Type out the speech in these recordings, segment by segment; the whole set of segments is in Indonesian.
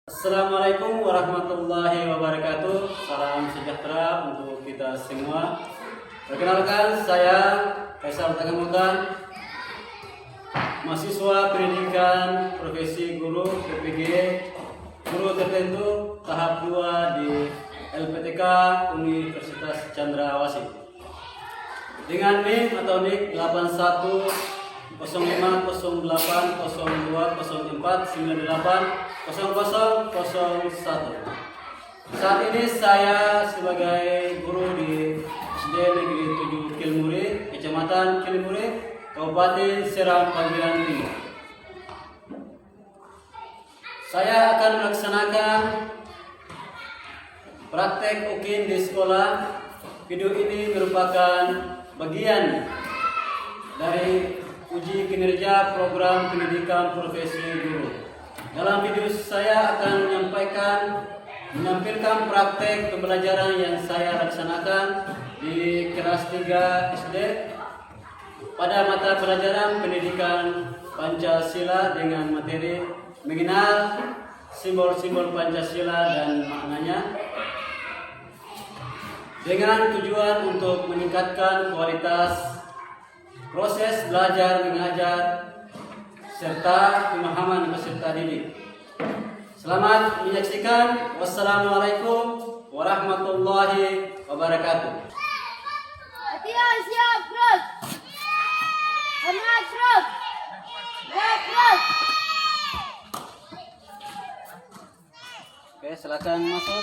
Assalamualaikum warahmatullahi wabarakatuh. Salam sejahtera untuk kita semua. Perkenalkan, saya Faisal Tagamutan, mahasiswa pendidikan profesi guru PPG guru tertentu tahap 2 di LPTK Universitas Chandrawasih. Dengan NIM atau NIK 81050204980001. Saat ini saya sebagai guru di SD Negeri 7 Kilmuri, Kecamatan Kilmuri, Kabupaten Seram Pagian Timur. Saya akan melaksanakan praktek UKIN di sekolah. Video ini merupakan bagian dari uji kinerja program pendidikan profesi guru. Dalam video saya akan menampilkan praktek pembelajaran yang saya laksanakan di kelas 3 SD pada mata pelajaran pendidikan Pancasila dengan materi mengenal simbol-simbol Pancasila dan maknanya, dengan tujuan untuk meningkatkan kualitas proses belajar mengajar serta pemahaman peserta didik. Selamat menyaksikan. Wassalamualaikum warahmatullahi wabarakatuh. Latihan siap, terus. Semangat terus. Terus. Oke, silakan masuk.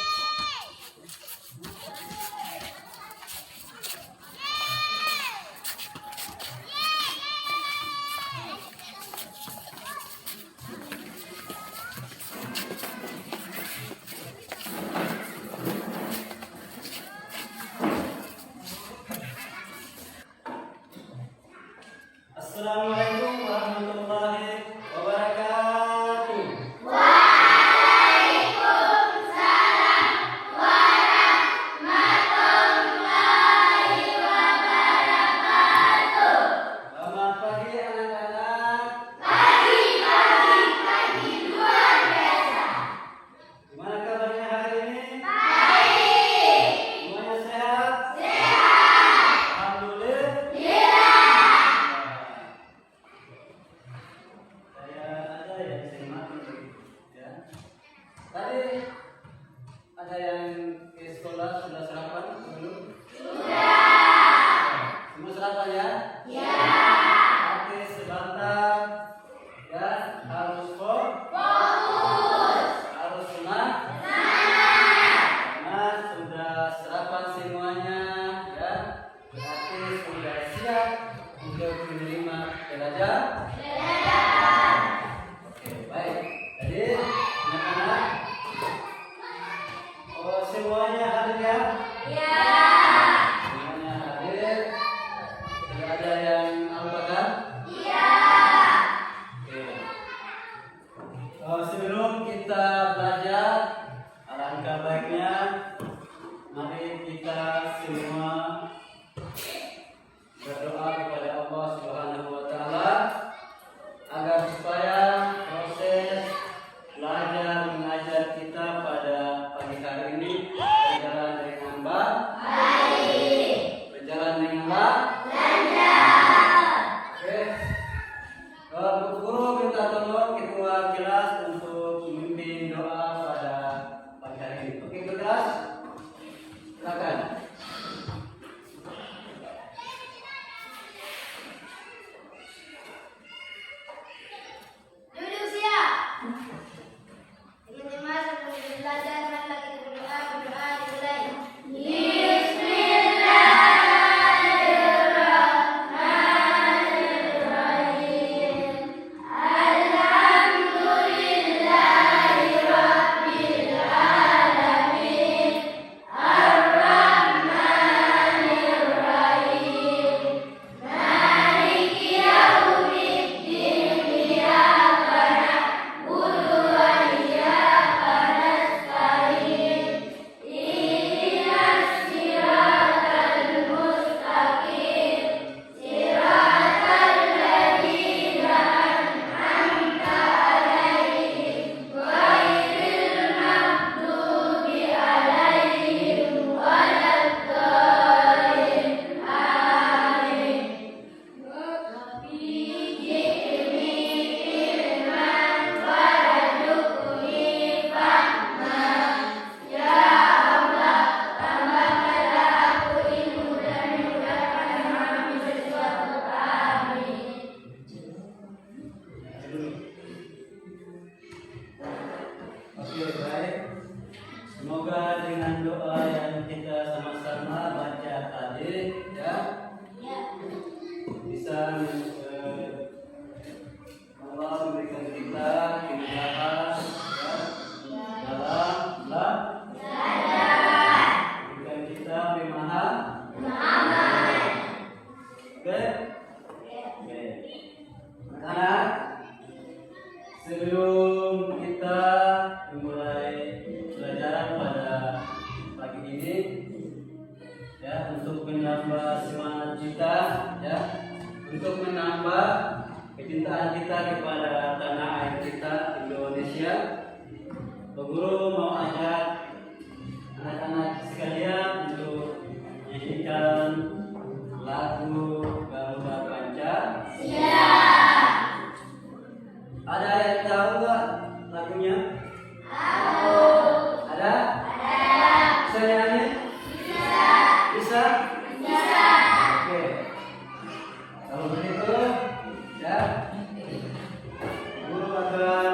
Assalamualaikum warahmatullahi wabarakatuh. Selamat pagi anak-anak. Gimana kabarnya hari ini? Semuanya sehat? Alhamdulillah. Saya ada yang semangat ya. Tadi ada yang ke sekolah sudah sarapan belum? Semua sarapan ya? Oke, sebentar ya, harus harus semangat. Karena sudah sarapan semuanya ya. Berarti sudah siap untuk menerima pelajaran. Oke, baik. Jadi anak-anak, semuanya hadir ya? Semuanya hadir. Tidak ada yang lupa kan? Oke. Sebelum kita belajar, alangkah baiknya mari kita semua berdoa kepada Allah Subhanahu wa taala agar supaya proses belajar mengajar kita pada pagi hari ini berjalan dengan baik. Berjalan dengan baik. Oke. Bu Guru minta tolong ketua kelas untuk memimpin doa Oke, baik. Semoga dengan doa yang kita sama-sama baca tadi ya bisa Allah memberikan kita kemudahan ya, dalam memberikan kita pemahaman. Oke? Oke. Anak, sebelum kita memulai pelajaran pada pagi ini ya, untuk menambah semangat kita ya, untuk menambah kecintaan kita kepada tanah air kita Indonesia, Pak Guru mau ajak anak-anak sekalian untuk menyanyikan lagu Garuda Pancasila. Ada yang tahu nggak lagunya? Tahu. Ada? Bisa nyanyi? Bisa? Oke. Kalau begitu, ya, Guru akan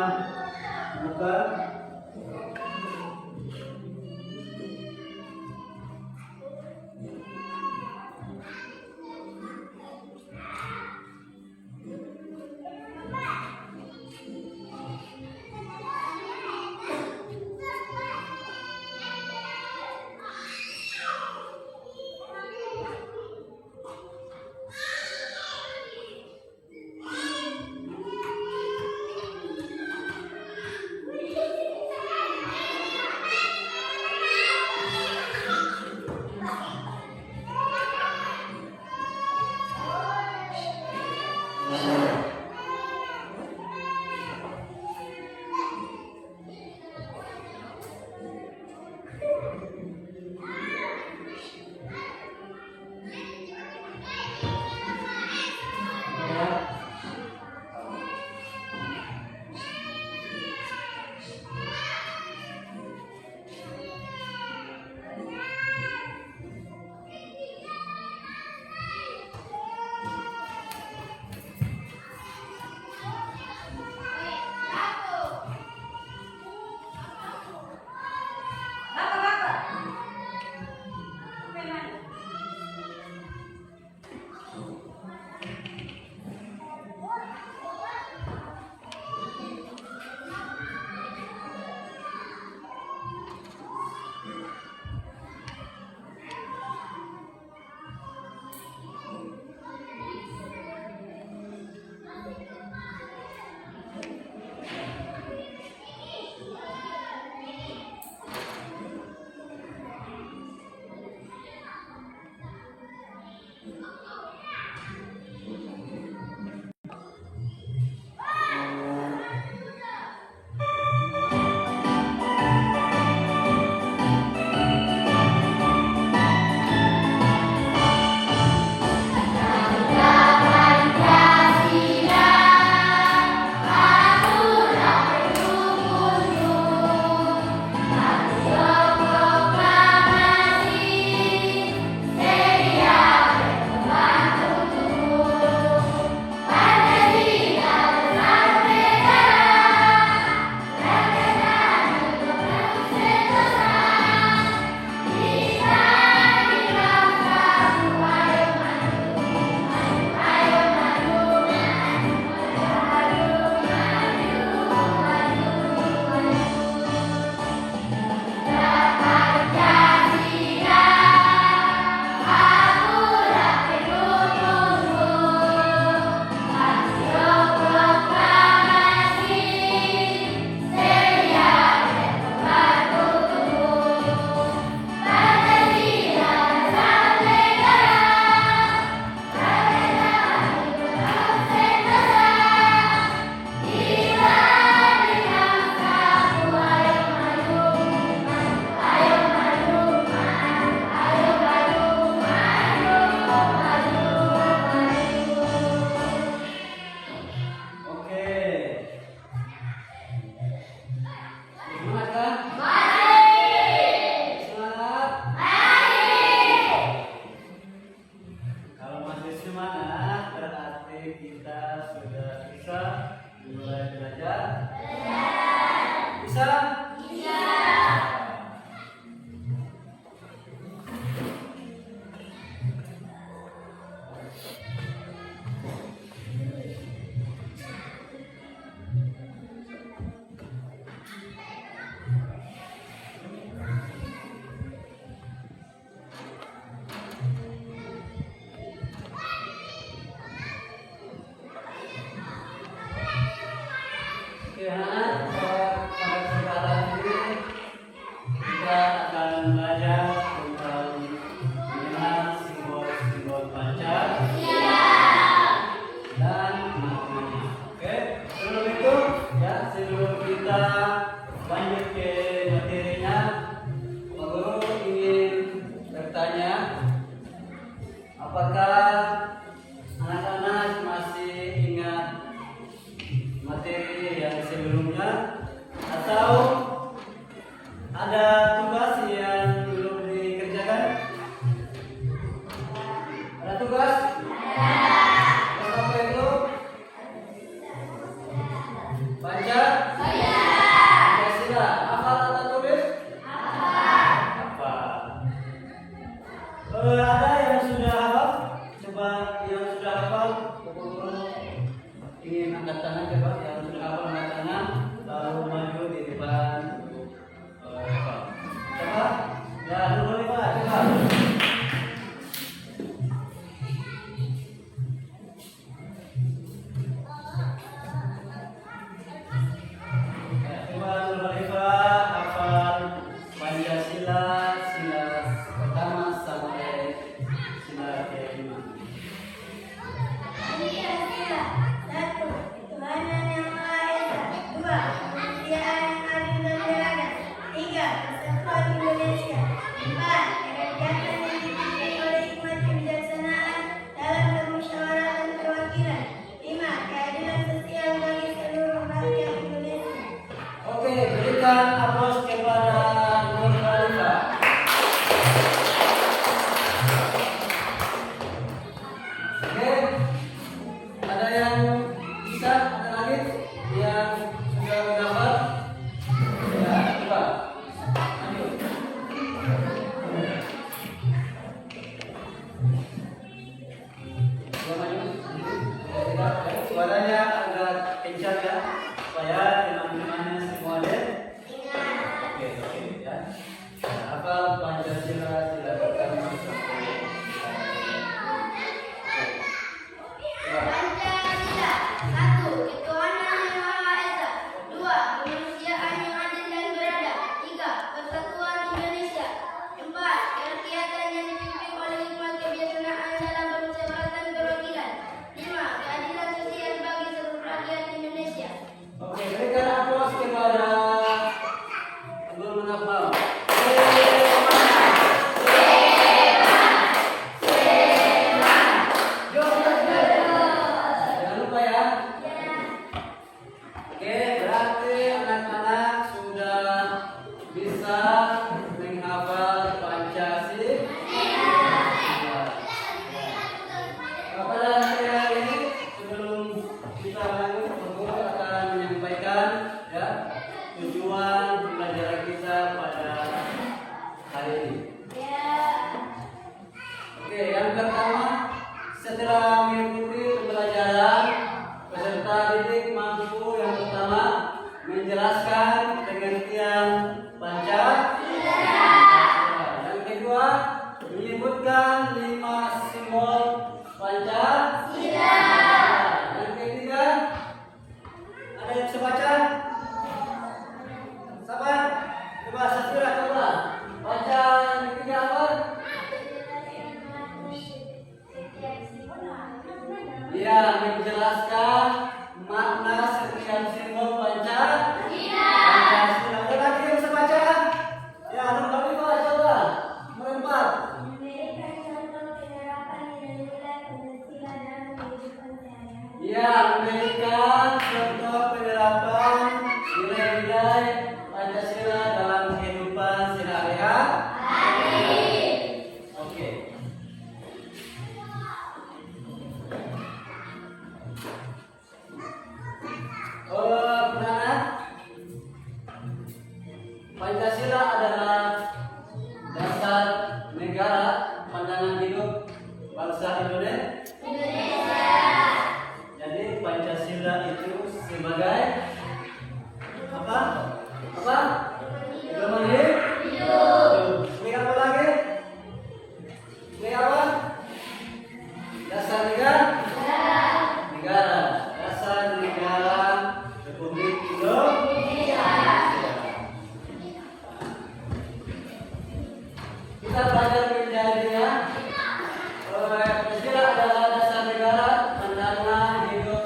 buka. lanjut ke materinya. Pak Guru ingin bertanya, apakah anak-anak masih ingat materi yang sebelumnya atau ada tugas yang belum dikerjakan? Ada tugas? Tugas apa itu? Pancasila. Hafal atau tulis? Hafal. Ada yang sudah hafal? Coba yang sudah hafal, Guru ingin angkat tangan, coba yang sudah hafal angkat tangan, lalu maju di depan untuk hafal. Coba, ya dulu nih Pak, coba. Ya, coba dulu nih Pak, hafal Pancasila, sila pertama sampai sila kelima. Pancasila. 1. Ketuhanan yang Maha Esa. 2. Kemanusiaan yang adil dan beradab. 3. Persatuan Indonesia. 4. Kerakyatan yang dipimpin oleh hikmat kebijaksanaan dalam permusyawaratan perwakilan. 5. Keadilan sosial bagi seluruh rakyat Indonesia. Oke, berikan aplaus kepada Nur Khalifah. Oke, ada yang bisa, ada lagi yang sudah dapat? Ya, coba. Lanjut. Coba maju. Ya, suaranya agak kencang ya, supaya teman-temannya semua ada. Oke, ya. Hafal Pancasila, sila pertama sampai sila kelima. Oke. Coba. Pancasila. 1. Ketuhanan yang Maha Esa. 2. Kemanusiaan yang adil dan beradab. 3. Persatuan Indonesia. 4. Kerakyatan yang dipimpin oleh hikmat kebijaksanaan dalam permusyawaratan perwakilan. 5. Keadilan sosial bagi seluruh rakyat Indonesia. Oke, berikan aplaus kepada Abdul Munafal. Jangan lupa ya. Oke, berarti anak-anak sudah bisa menghafal Pancasila. Pada hari ini sebelum kita lanjut, Guru akan menyampaikan ya tujuan pembelajaran kita pada hari ini. Oke, yang pertama, setelah mengikuti pembelajaran, peserta didik mampu yang pertama menjelaskan pengertian Pancasila. Yang kedua, menyebutkan 5 simbol Pancasila. Yang ketiga, ada yang bisa baca? Sabar, coba Safira, coba baca yang ketiga apa? Ya, menjelaskan makna setiap simbol Pancasila. Ada lagi yang bisa baca? Ya, Nur Khalifah, coba merempat. Memberikan contoh penerapan nilai-nilai Pancasila dalam kehidupan sehari-hari. Ya, memberikan contoh penerapan nilai-nilai Pancasila dalam kehidupan sehari-hari. Oke. Pertama, Pancasila adalah dasar negara pandangan hidup bangsa Indonesia. Jadi Pancasila itu sebagai apa? Apa? Pedoman hidup. Sebagai apa lagi? Sebagai apa? Dasar negara. Negara. Dasar negara Republik Indonesia. Kita belajar menjadinya. Pancasila adalah dasar negara pandangan hidup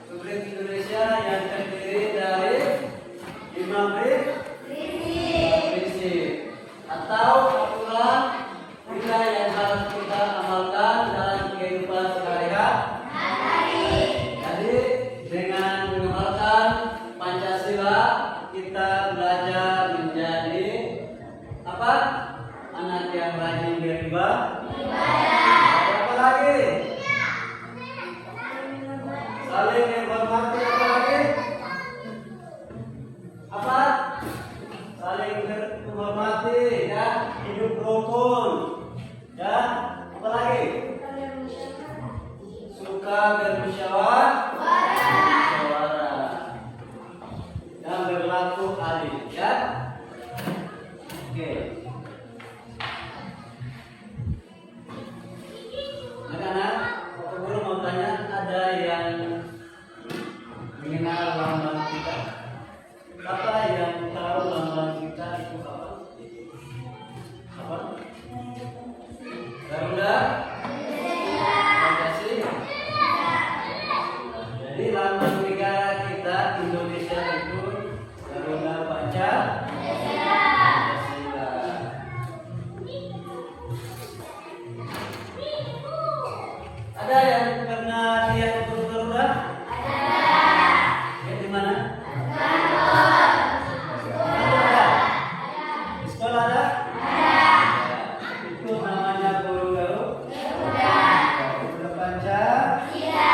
Republik Indonesia yang terdiri dari 5 prinsip atau aturan nilai yang harus kita amalkan dalam kehidupan sehari-hari. Jadi dengan mengamalkan Pancasila kita belajar menjadi apa? Anak yang rajin beribadah. Apa lagi? Saling menghormati. Apa lagi? Apa? Saling menghormati, ya, hidup rukun, ya. Apa lagi? Suka bermusyawarah dan berlaku adil, ya. Oke. Anak-anak, Bapak Guru mau tanya, ada yang mengenal lambang kita? Siapa yang tahu lambang kita itu apa? Apa? Garuda? Pancasila. Jadi lambang negara kita Indonesia itu Garuda Pancasila. Ada yang pernah lihat foto Garuda? Lihat di mana? Di sekolah ada? Itu namanya burung Garuda Pancasila.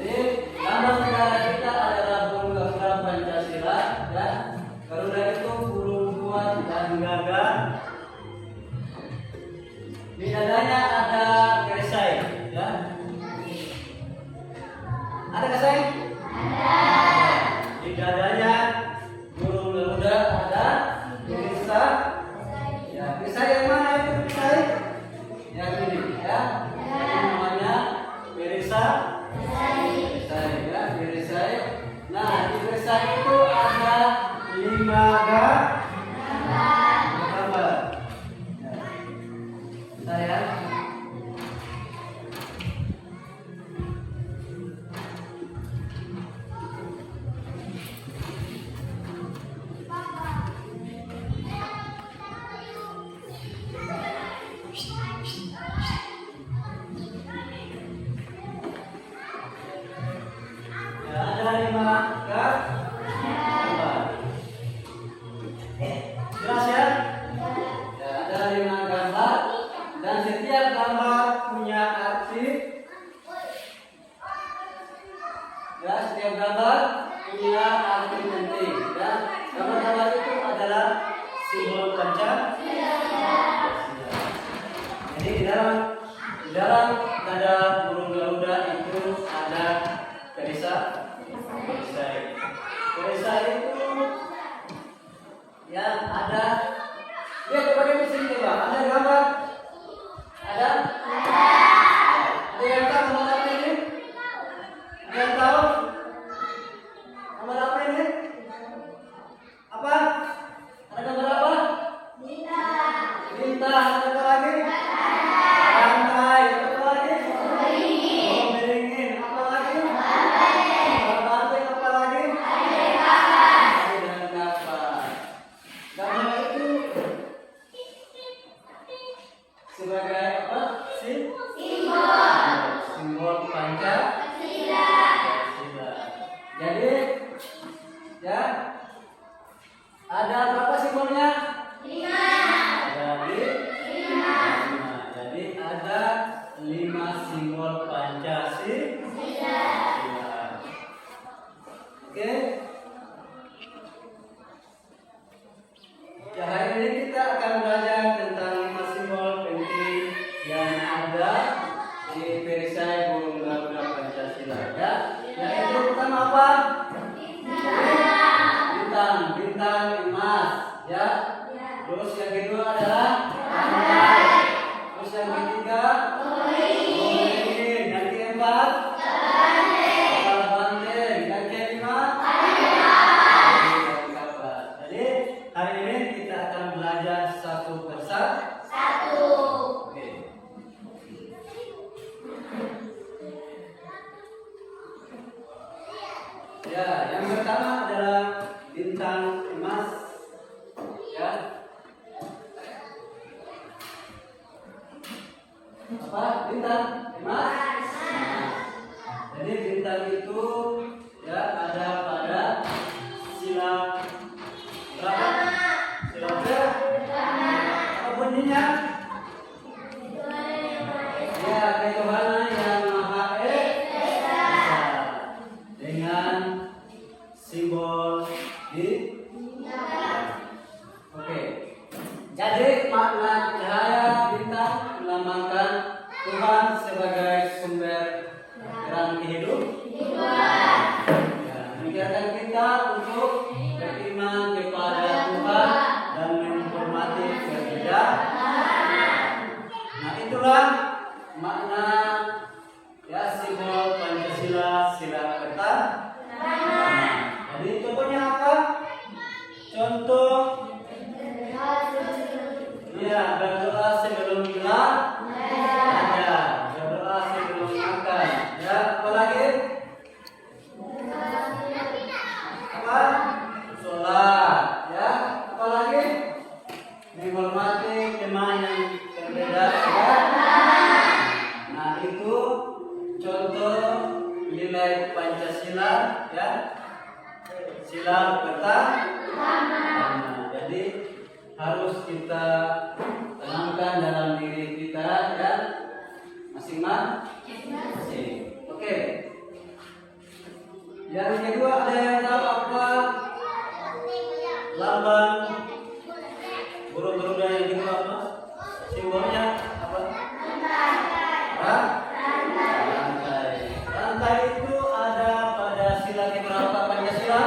Jadi lambang negara kita adalah burung Garuda Pancasila, dan Garuda itu burung kuat dan gagah. Di dadanya ada perisai, ya. Ada perisai? Di dadanya burung Garuda ada perisai. Ya, perisai yang mana itu perisai? Yang ini, ya. Ini namanya perisai. Perisai, ya, perisai. Nah, di perisai itu ada 5 gambar. Saya ya, ada 5 gambar. Jelas ya? Ya, ada 5 gambar. Dan setiap gambar punya arti. Ya, setiap gambar punya arti penting. Dan gambar-gambar itu adalah simbol Pancasila. Jadi di dalam tanda burung Garuda itu ada perisai. Perisai itu ya ada. Lihat coba di sini coba. Ada gambar? Ada? Ada yang tahu gambar apa ini? Ada yang tahu? Gambar apa ini? Apa? Ada gambar apa? Bintang. Ada apa lagi? Rantai. Apa lagi? Beringin. Apa lagi? Banteng. Apa lagi? Dan kapas. Gambar itu sebagai apa? Simbol Pancasila. Jadi ya ada berapa simbolnya? 5. Ada 5. Jadi ada 5 simbol Pancasila. Oke. Ya, hari ini kita akan belajar tentang 5 simbol penting yang ada di perisai burung Garuda Pancasila, ya. Yang itu pertama apa? Bintang emas, ya. Terus yang kedua adalah rantai. Terus yang ketiga beringin. Yang keempat banteng. Yang kelima kapas. Jadi hari ini kita akan belajar satu persatu. Oke. Ya, yang pertama adalah bintang emas, ya. Apa? Bintang emas. Jadi bintang itu ya ada pada sila berapa? Sila berapa? Apa bunyinya? Ya, ketuhanan yang Maha Esa dengan simbol di. Oke. Jadi makna cahaya bintang melambangkan Tuhan sebagai sumber terang hidup. Ya, mengingatkan kita untuk beriman kepada Tuhan dan menghormati perbedaan. Nah, itulah makna ya simbol Pancasila, sila pertama. Jadi contohnya apa? Contoh ya, berdoa sebelum gelar ada, berdoa sebelum makan. Ya, apalagi? Apa? Sholat. Ya, apalagi? Menghormati teman yang berbeda. Ya. Nah, itu contoh nilai Pancasila, ya. Sila pertama. Jadi harus kita tanamkan dalam diri kita, ya, masing-masing. Oke. Yang kedua, ada yang tahu apa lambang burung Garuda yang kedua apa? Simbolnya apa? Rantai. Rantai itu ada pada sila keberapa Pancasila?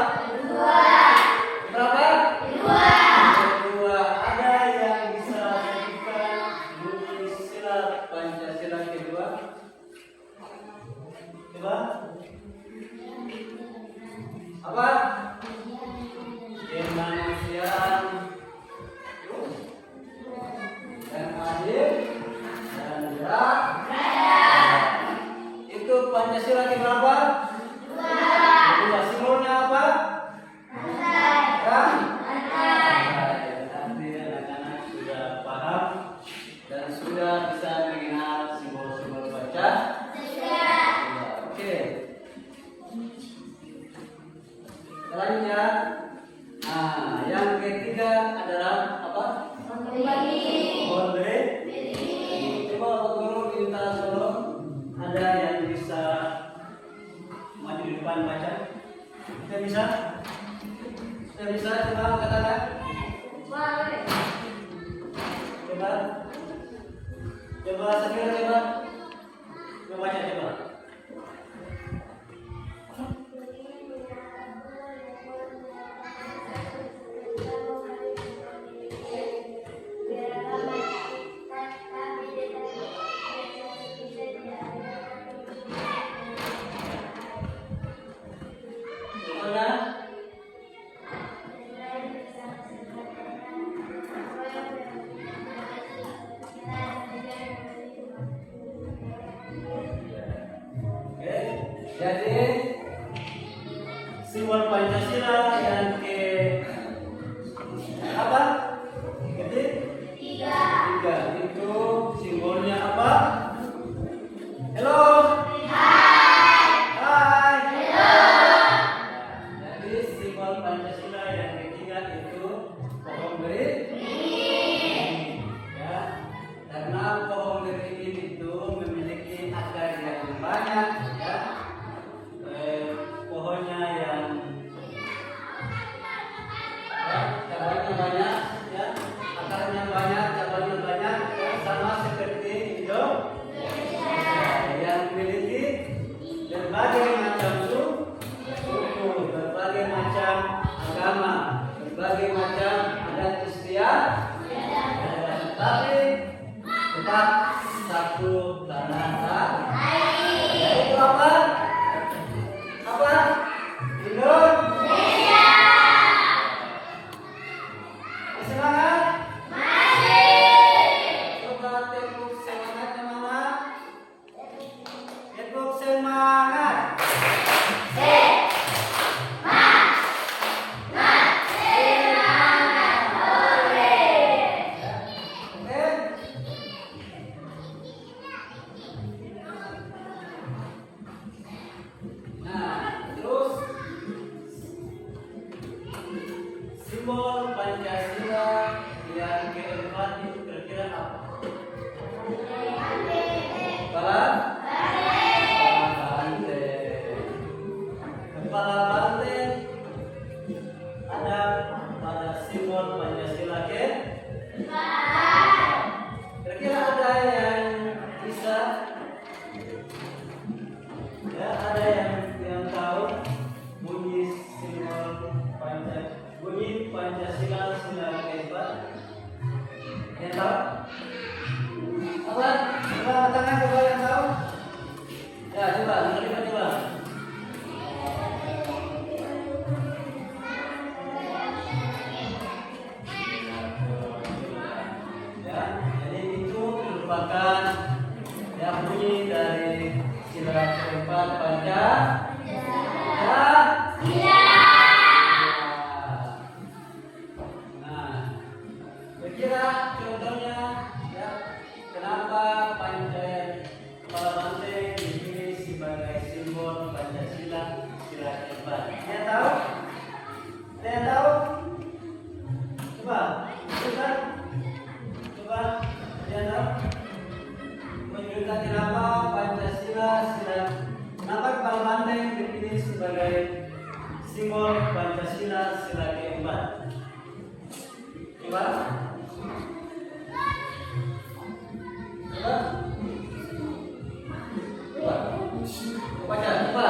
Berapa? Kedua. Ada yang bisa sebutkan bunyi sila Pancasila kedua? Coba. Apa? Kemanusiaan dan adil dan berat. Itu Pancasila keberapa? Kedua. Simbolnya apa? Nanti anak-anak sudah paham dan sudah bisa mengenal simbol-simbol Pancasila. Oke. Selanjutnya, nah, yang ketiga adalah apa? Pohon beri. Coba guru minta tolong ada yang bisa maju di depan baca. Kita bisa? Kita bisa coba katakan. Coba Sakira coba. Coba baca coba. Jadi simbol Pancasila yang ke apa? Ketiga. Itu simbolnya apa? Hello. Hai. Hello. Jadi simbol Pancasila yang ketiga itu pohon beri. Ya, karena pohon beri itu memiliki akar yang banyak, ya. Pohonnya yang cabangnya banyak, ya, akarnya banyak, cabangnya banyak, ya, sama seperti Indonesia yang memiliki berbagai macam suku, berbagai macam agama, berbagai macam adat istiadat, tapi tetap satu tanah air. Yaitu apa? Apa? Indonesia. Semangat? Masih. Coba tepuk semangatnya mana? Tepuk semangat. Semangat. simbol Pancasila yang keempat itu kira-kira apa? Kepala banteng. Kepala banteng ada pada simbol Pancasila kira-kira ada yang bisa ya, ada yang tahu bunyi simbol Pancasila sila keempat? Yang tahu? Apa? Coba tangan coba yang tahu. Ya coba, coba. Ya, jadi itu merupakan ya bunyi dari sila keempat Pancasila. Kira contohnya ya, kenapa kepala banteng dipilih sebagai simbol Pancasila sila keempat? Ada yang tahu? Ada yang tahu? Coba, ada yang tahu? Menunjukkan kenapa Pancasila kenapa kepala banteng dipilih sebagai simbol Pancasila sila keempat? Coba. Coba.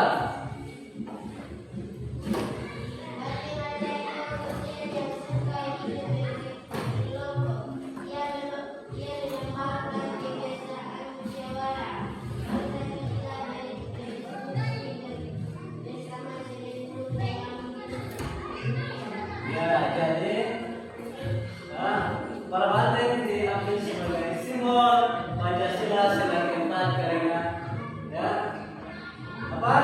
Ya, jadi kepala banteng diambil sebagai simbol Pancasila sila keempat karena ya apa?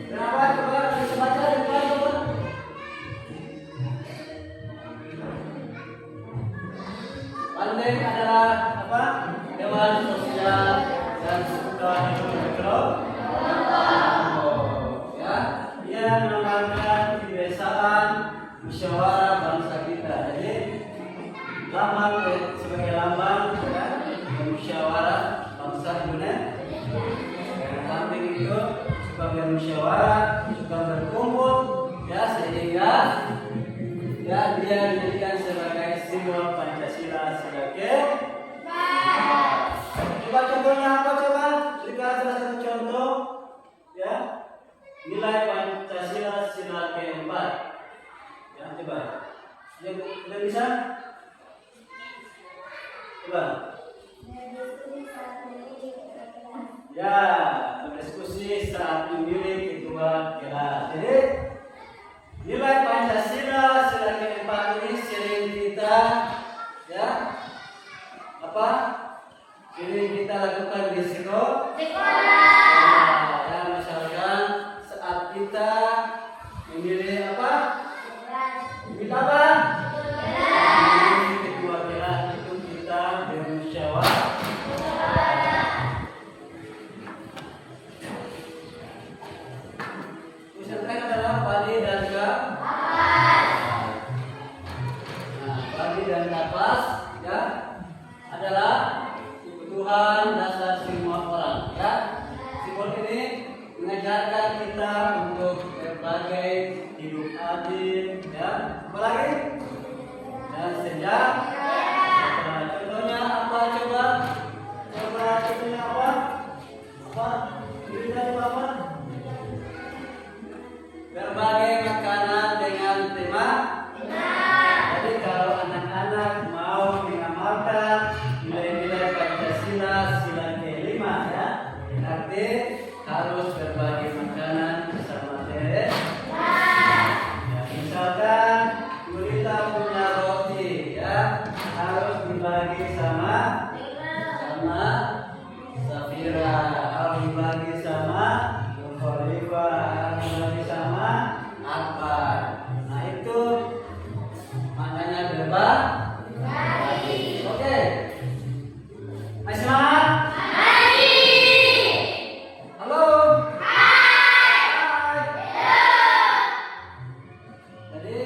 Kenapa? Coba bisa baca coba. Banteng adalah apa? Hewan sosial dan suka hidup berkelompok. Ya, dia melambangkan kebiasaan musyawarah bangsa kita. Jadi lambang sebagai lambang ya, musyawarah bangsa Indonesia. Banteng itu suka bermusyawarah, suka berkumpul, ya sehingga ya dia dijadikan sebagai simbol Pancasila sila keempat. Coba contohnya apa coba? Berikan salah satu contoh ya nilai Pancasila sila keempat. Ya coba. Sudah bisa? Coba. Ya, berdiskusi saat memilih ketua kelas. Jadi nilai Pancasila sila keempat ini sering kita ya apa? Sering kita lakukan di sekolah. Ya, misalkan saat kita memilih apa? Memilih apa? Memilih ketua kelas itu kita bermusyawarah. Misalkan adalah padi dan kapas. Nah, padi dan kapas ya adalah kebutuhan dasar semua orang ya. Simbol ini mengajarkan kita untuk berbagai hidup adil ya. Apalagi dan sejahtera. Contohnya apa coba? Contohnya apa? Apa? Berikan apa? Berbagai makanan dengan tema. Jadi kalau anak-anak mau mengamalkan nilai-nilai Pancasila sila kelima ya, berarti harus berbagi makanan bersama tema. Ya, misalkan gurita punya roti ya, harus dibagi sama Safira, harus dibagi sama Khalifah, harus dibagi sama Akbar. Nah itu maknanya berbagi. Oke. Masih semangat? Halo. Hai. Jadi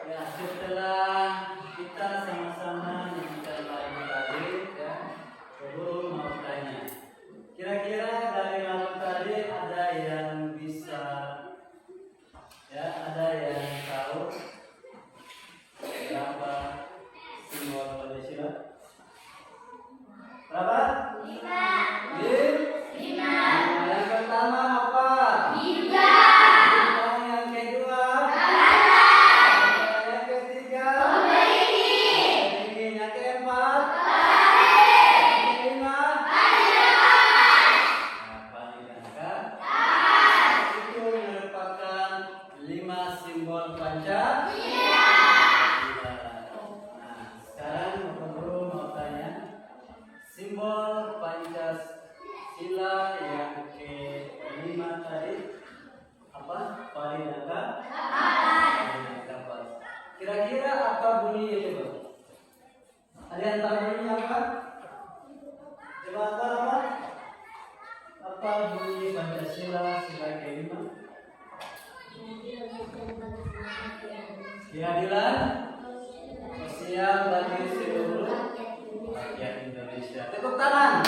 Ya, setelah kita sama-sama menyanyikan lagu tadi, ya, Guru mau tanya, kira-kira dari lagu tadi ada yang bisa, ya, ada yang tahu berapa simbol Pancasila? Berapa? 5. Yang pertama apa? Yang kedua? Yang ketiga? Yang keempat? Yang kelima? Paling angka itu merupakan 5 simbol Pancasila. Nah, sekarang Bapak Guru mau tanya, simbol Pancasila yang kelima tadi apa? Paling angka? Kira-kira apa bunyi itu, Bang? Ada yang tahu bunyinya apa? Coba apa? Apa bunyi Pancasila sila kelima? Keadilan sosial bagi seluruh rakyat Indonesia. Tepuk tangan.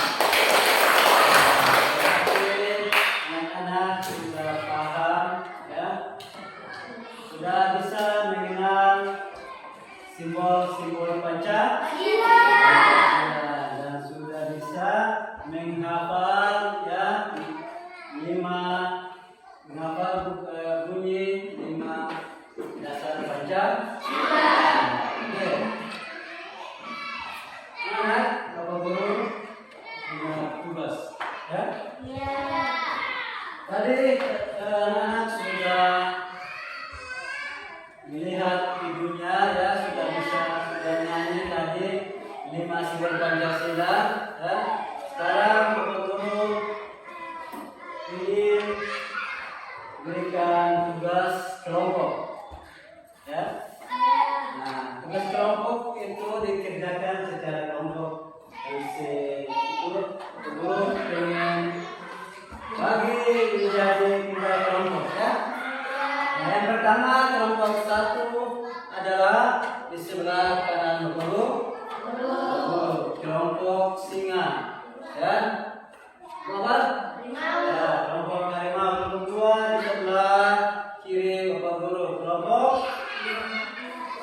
Oke, anak-anak sudah paham, ya, sudah bisa mengenal simbol-simbol Pancasila dan sudah bisa menghafal, ya, menghafal bunyi 5 dasar Pancasila. Oke. Anak, Bapak Guru punya tugas, ya. Tadi anak-anak sudah melihat ibunya, ya, sudah nyanyi tadi 5 simbol Pancasila, ya. Sekarang Bapak Guru ingin berikan tugas kelompok, ya. Nah, tugas kelompok itu dikerjakan secara kelompok. Guru ingin bagi menjadi 3 kelompok, ya. Nah, yang pertama kelompok 1 adalah di sebelah kanan Guru. Kelompok singa, ya. Kelompok? Ya, kelompok harimau. Kelompok 2 di sebelah kiri Bapak Guru. Kelompok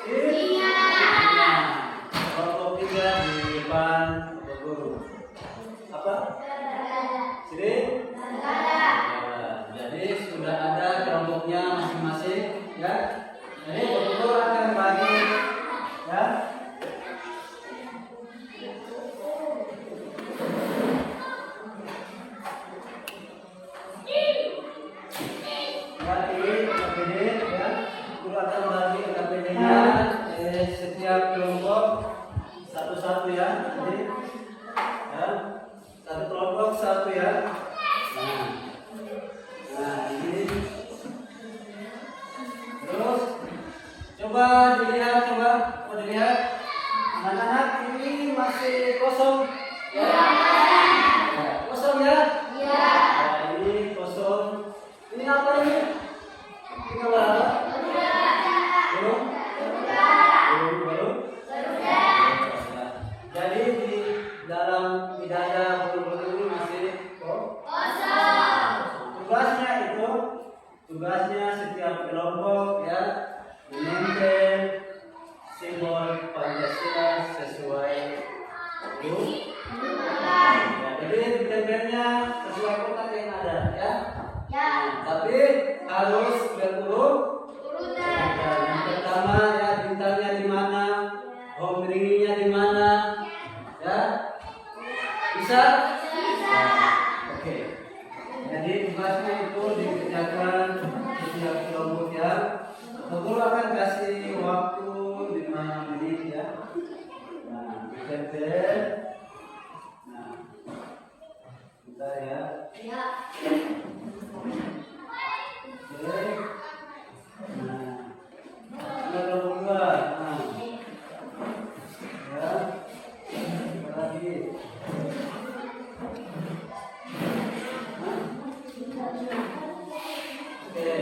singa. Kelompok 3 di depan Bapak Guru. Apa? Sini? Ya, jadi sudah ada kelompoknya masing-masing, ya. Jadi Bapak Guru akan bagi, ya. Guru akan bagi KPD-nya setiap kelompok satu-satu, ya. Jadi, ya, satu kelompok satu, ya. Nah, ini. Terus coba dilihat, anak-anak ini masih kosong, ya. Kosong, ya. Nah, ini kosong. Ini apa ini? Ini apa? Belum. Jadi di dalam dada bulu-bulu ini masih kosong. Tugasnya setiap kelompok, ya, menempel simbol Pancasila sesuai guru. Ya, jadi tempelnya sesuai kotak yang ada, ya. Tapi harus berurutan. Yang pertama, ya, bintangnya di mana, home ringnya di mana, ya. Bisa? Oke. Jadi tugasnya itu dikerjakan setiap kelompok, ya. Guru akan kasih waktu 5 menit, ya. Nah, ditempel. Nah, kita, ya. Oke. Nah, kelompok 2. Nah, ya. Lagi. Oke.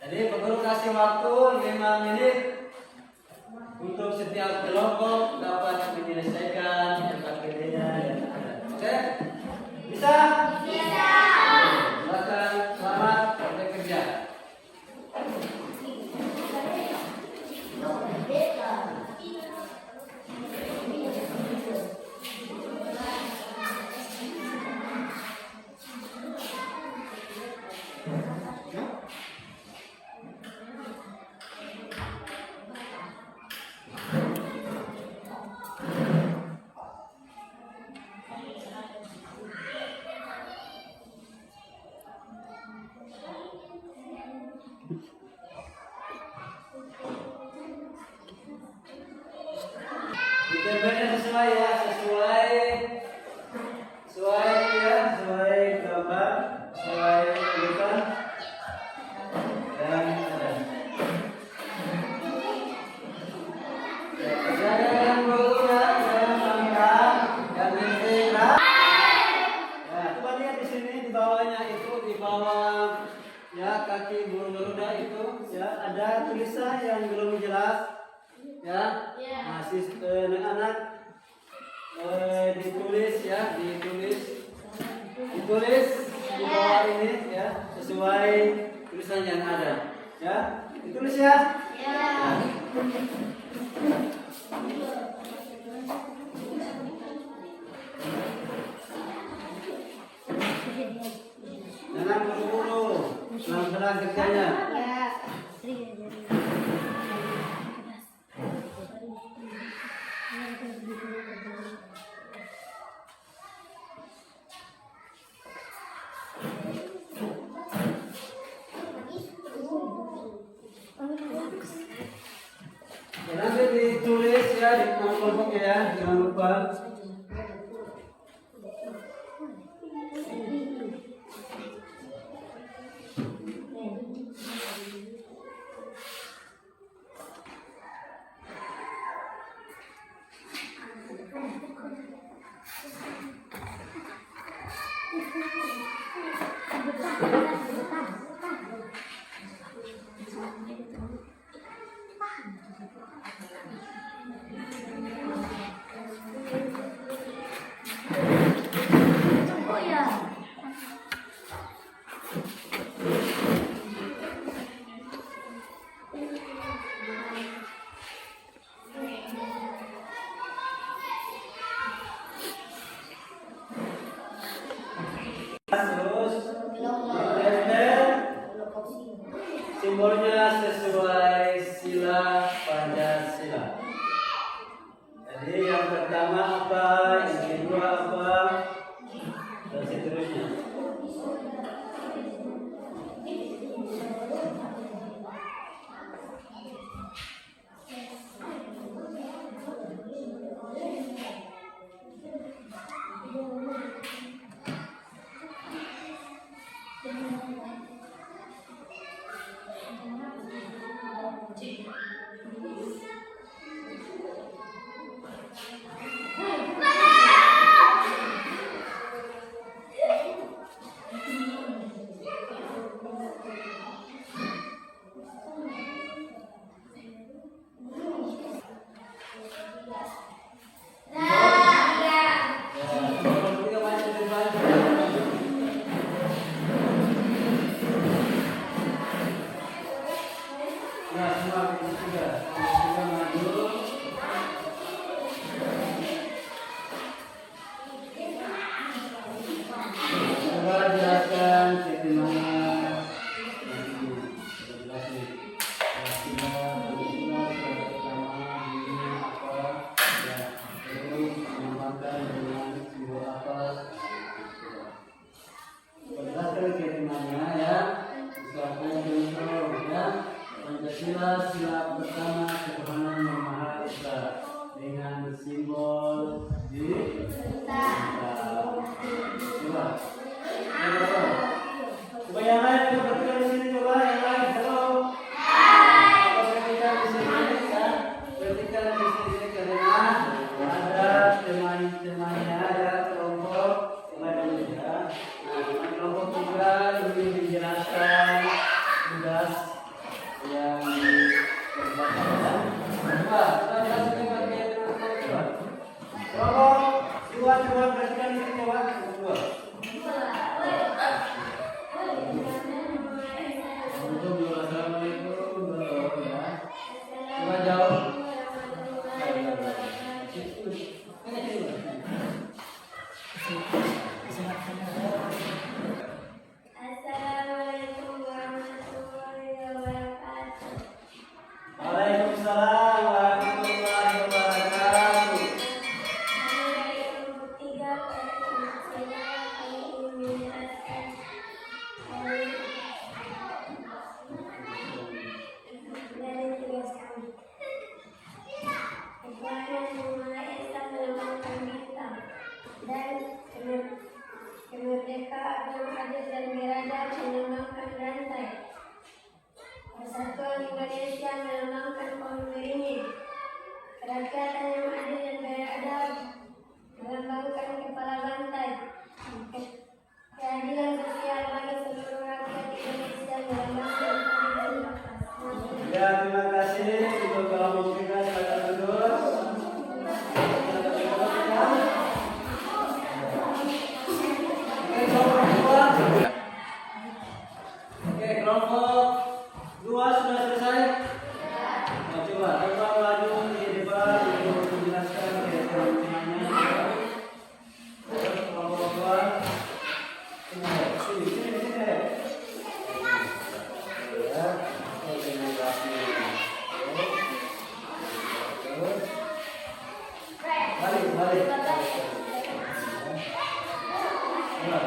Jadi Guru kasih waktu 5 menit untuk setiap kelompok dapat menyelesaikan PKBD-nya yang ada. Oke? Bisa? Bisa. Silakan, selamat bekerja. Ditempelnya sesuai ya, sesuai gambar, sesuai tulisan dan ada. Ya, jangan dulu ya, jangan panggilan, jangan segera. Ya, coba lihat di sini di bawahnya itu di bawah ya kaki burung garuda itu ya ada tulisan yang belum jelas. Ya, masih anak-anak ditulis ya, ditulis di bawah ini ya, sesuai tulisan yang ada. Ya, ditulis ya. Ya. Jangan buru-buru, pelan-pelan kerjanya. Ya, nanti ditulis ya di kelompok ya, jangan lupa. Terus ditempel simbolnya sesuai sila Pancasila. Jadi yang pertama apa, yang kedua apa, dan seterusnya. Pancasila sila pertama ketuhanan yang maha esa dengan simbol di coba yang lain perhatikan di sini, coba yang lain. Halo, perhatikan di sini ya, perhatikan di sini karena ada teman-temannya ya, kelompok teman ya. Nah, kelompok juga lebih menjelaskan tugas Ya, terima kasih untuk kamu juga pada duduk. Oke, kelompok dua sudah selesai. Nah, coba maju di depan untuk menjelaskan keterangannya. Terus kelompok dua, sini. Ya, balik. Nah.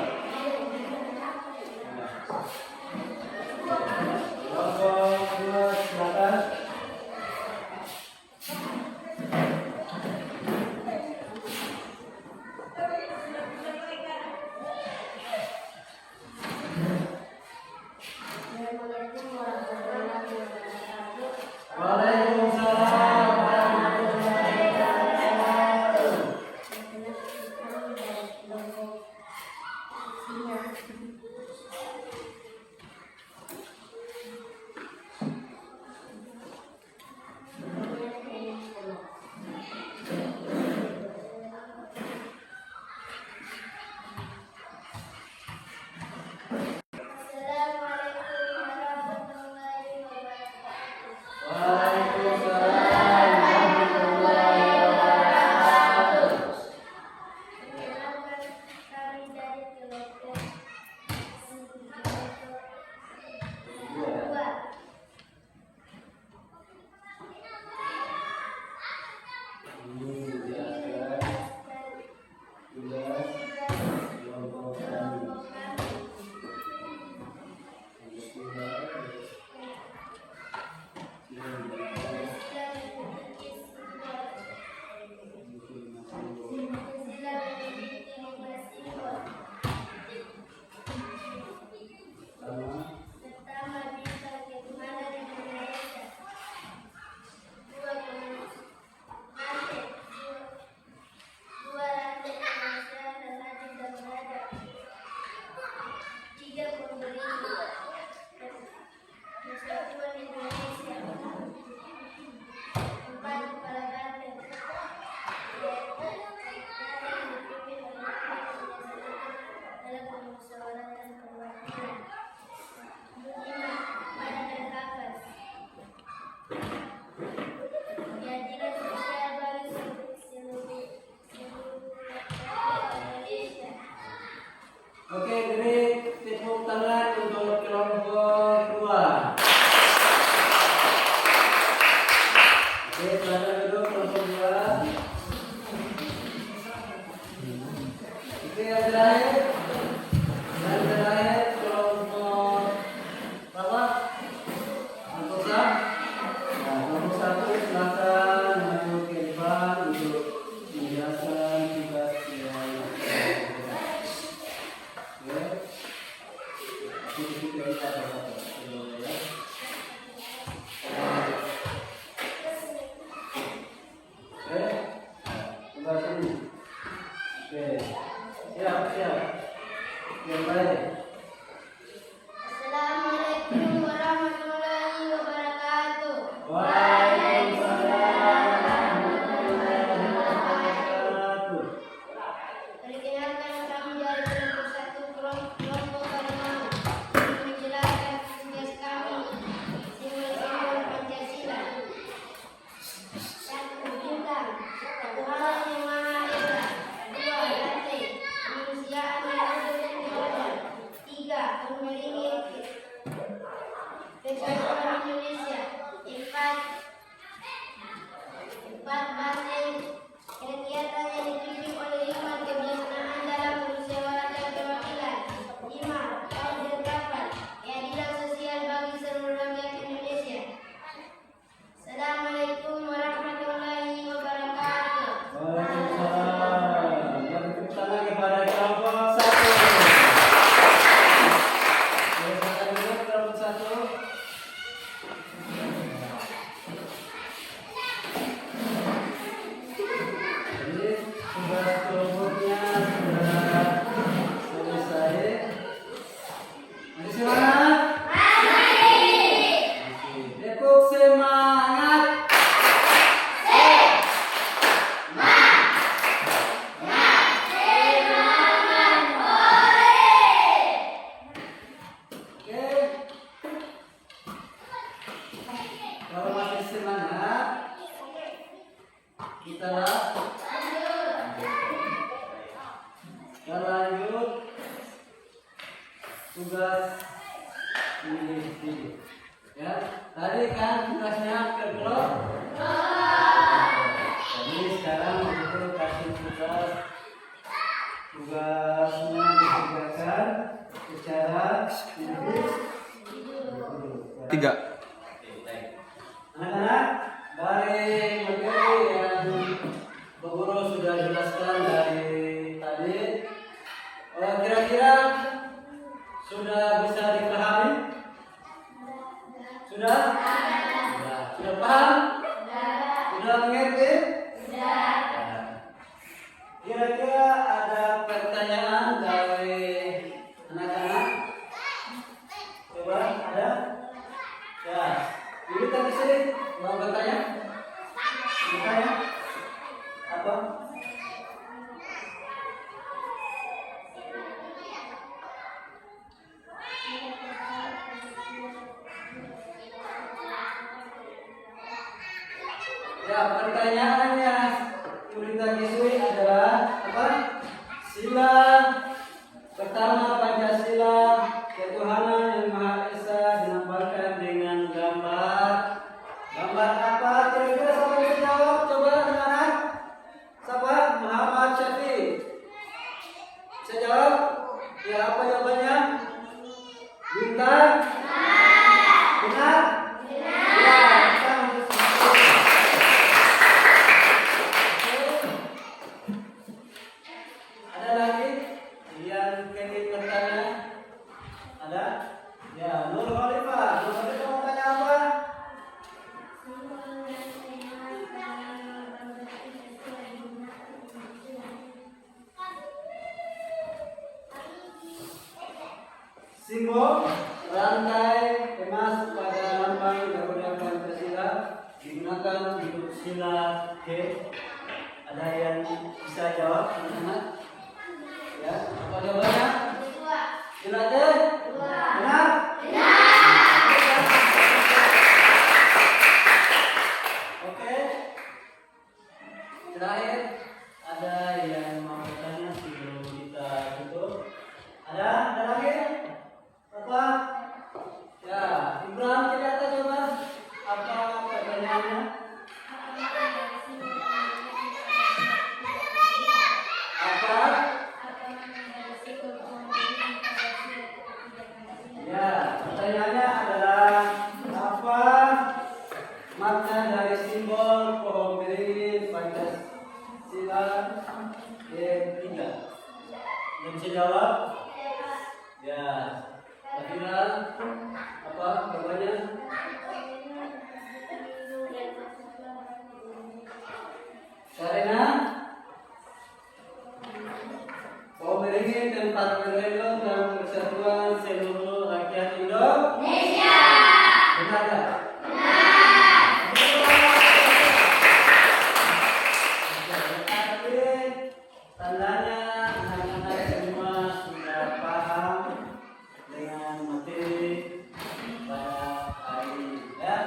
Setelah kita lanjut tugas ini. Ya, tadi kan tugasnya kelompok. Jadi sekarang kita kasih tugasnya dikerjakan secara Tiga. Anak-anak, dari materi yang Bu Guru sudah jelaskan dari tadi, kira-kira sudah bisa dipahami? Sudah? Sudah paham? Sudah mengerti? Kira-kira ada pertanyaan dari anak-anak? Coba ada? Ya, ini tadi sini mau bertanya? Bertanya? Apa? Ya, pertanyaannya Yurita Giswi adalah apa? Sila pertama Pancasila ketuhanan yang Maha Esa dilambangkan dengan gambar. Gambar apa? Kira-kira siapa bisa jawab? Coba anak-anak. Siapa? Muhammad Syafi. Bisa jawab? Ya, apa jawabannya? Bintang? Benar? Ya, ada lagi yang ingin bertanya? Ada? Ya, Nur Khalifah. Nur Khalifah mau tanya apa? Simbol rantai emas pada lambang Garuda Pancasila digunakan untuk sila G. Ada yang bisa jawab, teman-teman? Ya, apa jawabannya? Sila G? Benar? Oke. Terakhir, ada yang mau bertanya sebelum kita tutup? Ada lagi? Apa? Ya, Ibrahim tidak ada coba. Apa pertanyaannya? Apa? Ya, pertanyaannya adalah apa makna dari simbol pohon beringin Pancasila yang 3? Yang bisa jawab? Ya, kira apa jawabannya? Karena pohon beringin tempat berlindung dan persatuan seluruh rakyat Indonesia. Benar tak? Tandanya anak-anak semua sudah paham dengan materi pada hari ini. Ya?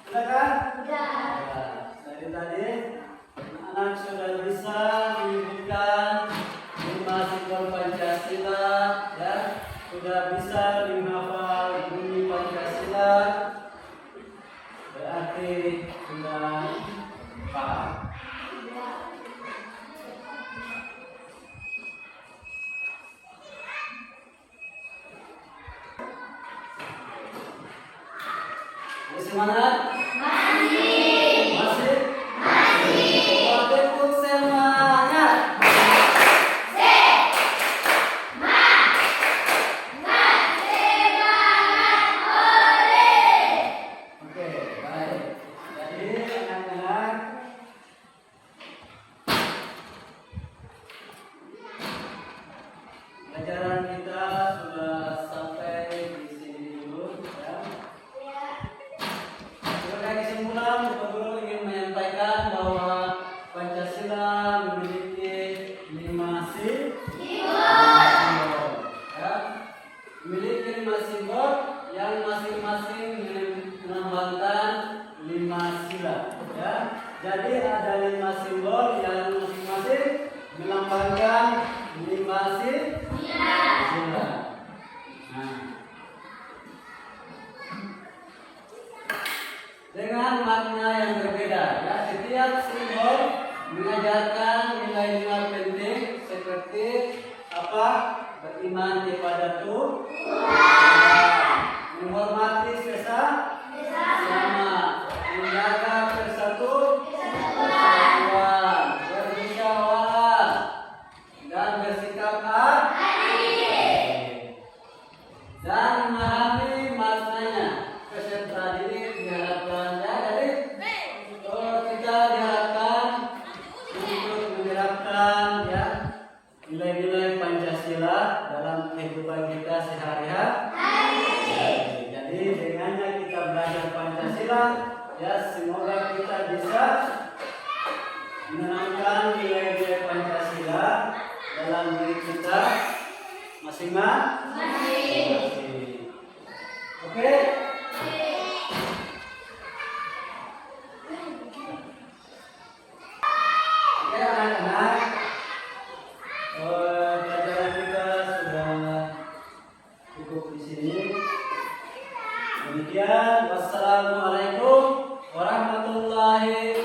Sudah kan? Ya. Dari tadi anak sudah bisa menyebutkan 5 simbol Pancasila, ya. Sudah bisa menghafal bunyi Pancasila. Berarti sudah paham. Semangat? Masih? Waalaikumsalam semangat. Oke, baik. Jadi anak-anak pelajaran kita sudah sampai di sini dulu, ya. Sebagai kesimpulan dengan makna yang berbeda. Ya, setiap simbol mengajarkan nilai-nilai penting seperti apa? Beriman kepada Tuhan, menghormati sesama, menjaga persatuan, bermusyawarah, dan bersikap adil, dan memahami maknanya. Peserta didik diharapkan ya, jadi kita diharapkan untuk menerapkan ya nilai-nilai Pancasila dalam kehidupan kita sehari-hari. Jadi dengannya kita belajar Pancasila, ya semoga kita bisa menanamkan nilai-nilai Pancasila dalam diri kita masing-masing. Oke? Oke anak-anak, pelajaran kita sudah cukup di sini. Demikian, wassalamualaikum warahmatullahi